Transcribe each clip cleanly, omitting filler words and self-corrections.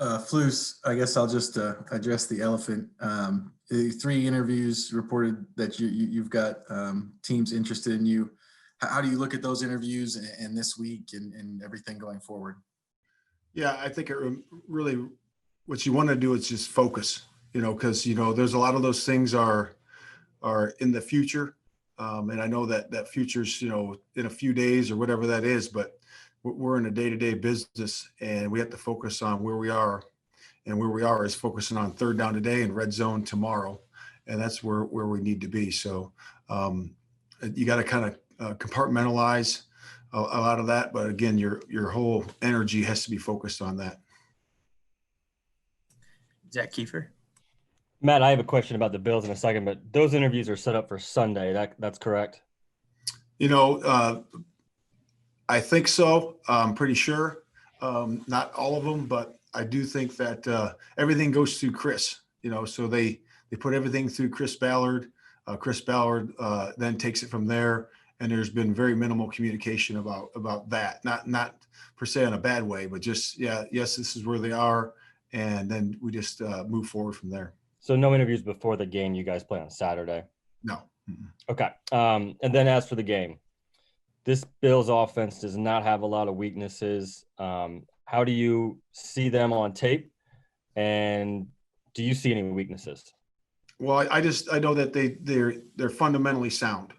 Flus, I guess I'll just address the elephant. The 3 interviews reported that you've got teams interested in you. How do you look at those interviews and this week and everything going forward? Yeah, I think it really what you want to do is just focus, because, there's a lot of those things are in the future. And I know that future's, in a few days or whatever that is, but we're in a day-to-day business and we have to focus on where we are. And where we are is focusing on third down today and red zone tomorrow. And that's where we need to be. So you got to kind of compartmentalize a lot of that. But again, your whole energy has to be focused on that. Zach Kiefer. Matt, I have a question about the Bills in a second, but those interviews are set up for Sunday. That's correct? I think so. I'm pretty sure. Not all of them, but I do think that everything goes through Chris, so they put everything through Chris Ballard. Chris Ballard then takes it from there. And there's been very minimal communication about that. Not per se in a bad way, but just, yes, this is where they are. And then we just move forward from there. So no interviews before the game you guys play on Saturday? No. Mm-hmm. Okay. And then as for the game, this Bills offense does not have a lot of weaknesses. How do you see them on tape? And do you see any weaknesses? Well, I know that they're fundamentally sound.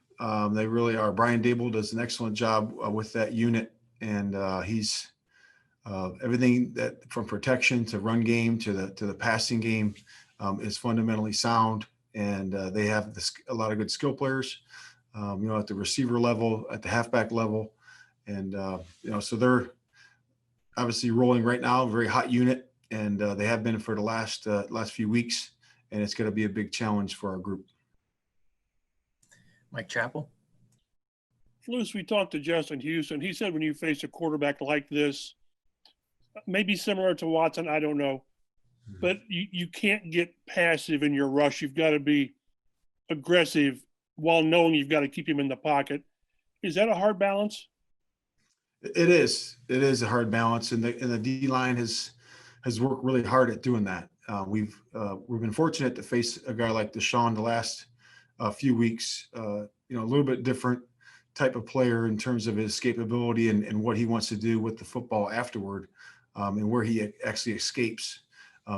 They really are. Brian Dable does an excellent job with that unit. And he's everything that from protection to run game to the passing game is fundamentally sound, and they have a lot of good skill players, at the receiver level, at the halfback level, and so they're obviously rolling right now, a very hot unit, and they have been for the last few weeks, and it's going to be a big challenge for our group. Mike Chappell. Flus, we talked to Justin Houston. He said when you face a quarterback like this, maybe similar to Watson, I don't know, but you can't get passive in your rush. You've got to be aggressive while knowing you've got to keep him in the pocket. Is that a hard balance? It is. It is a hard balance, and the D line has worked really hard at doing that. We've been fortunate to face a guy like Deshaun the last few weeks. A little bit different type of player in terms of his escapability and what he wants to do with the football afterward, and where he actually escapes.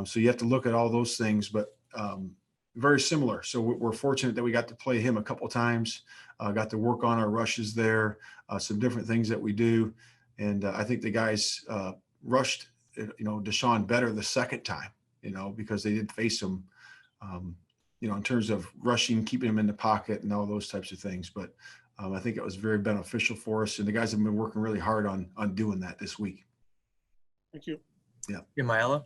So you have to look at all those things, but very similar. So we're fortunate that we got to play him a couple times, got to work on our rushes there, some different things that we do. And I think the guys rushed, Deshaun better the second time, because they did face him, in terms of rushing, keeping him in the pocket and all those types of things. But I think it was very beneficial for us. And the guys have been working really hard on doing that this week. Thank you. Yeah. Yamaila.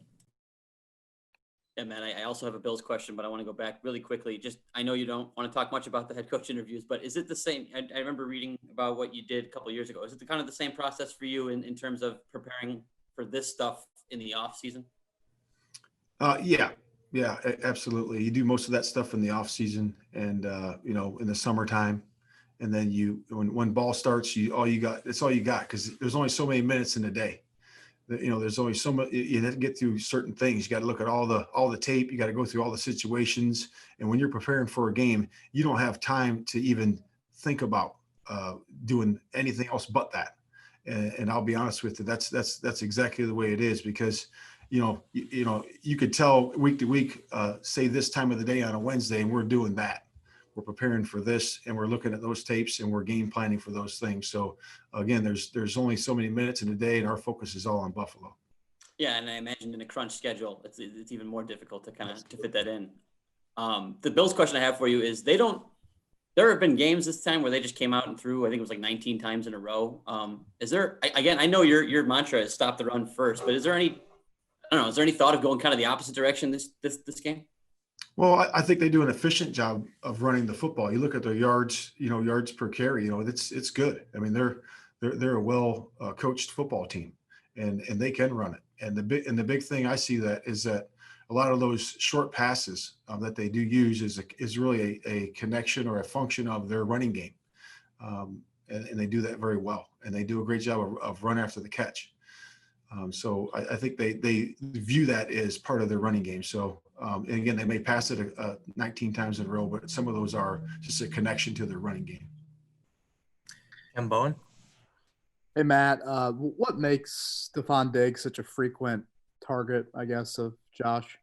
Yeah, man, I also have a Bills question, but I want to go back really quickly. Just, I know you don't want to talk much about the head coach interviews, but is it the same? I remember reading about what you did a couple of years ago. Is it kind of the same process for you in terms of preparing for this stuff in the off season? Yeah, absolutely. You do most of that stuff in the off season and, in the summertime. And then when ball starts, that's all you got, because there's only so many minutes in a day. There's only so much. You have to get through certain things. You got to look at all the tape. You got to go through all the situations. And when you're preparing for a game, you don't have time to even think about doing anything else but that. And I'll be honest with you, that's exactly the way it is, because you could tell week to week, say this time of the day on a Wednesday, and we're doing that. We're preparing for this, and we're looking at those tapes, and we're game planning for those things. So again, there's only so many minutes in a day, and our focus is all on Buffalo. Yeah, and I imagine in a crunch schedule, it's even more difficult to to fit that in. The Bills question I have for you is there have been games this time where they just came out and threw, I think it was like 19 times in a row. I know your mantra is stop the run first, but is there any thought of going kind of the opposite direction this game? Well, I think they do an efficient job of running the football. You look at their yards, yards per carry, it's good. I mean, they're a well coached football team, and they can run it. And the big thing I see is that a lot of those short passes that they do use is really a connection or a function of their running game, and they do that very well. And they do a great job of run after the catch. So I think they view that as part of their running game. So and again, they may pass it 19 times in a row, but some of those are just a connection to their running game. Ken Bowen. Hey, Matt, what makes Stefon Diggs such a frequent target, I guess, of Josh?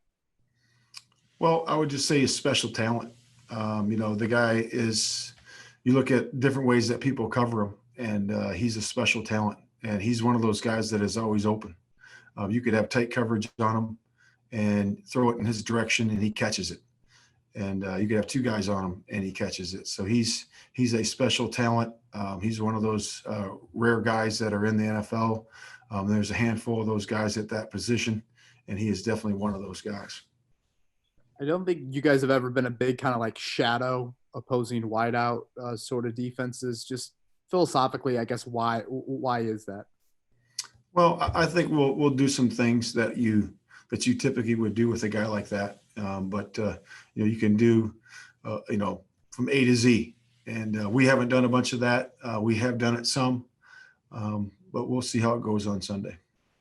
Well, I would just say he's special talent. The guy is, you look at different ways that people cover him, and he's a special talent. And he's one of those guys that is always open. You could have tight coverage on him and throw it in his direction, and he catches it. And you could have two guys on him, and he catches it. So he's a special talent. He's one of those rare guys that are in the NFL. There's a handful of those guys at that position, and he is definitely one of those guys. I don't think you guys have ever been a big kind of like shadow opposing wideout sort of defenses. Just philosophically, I guess, why is that? Well, I think we'll do some things that you typically would do with a guy like that. But you can do, from A to Z. And we haven't done a bunch of that. We have done it some, but we'll see how it goes on Sunday.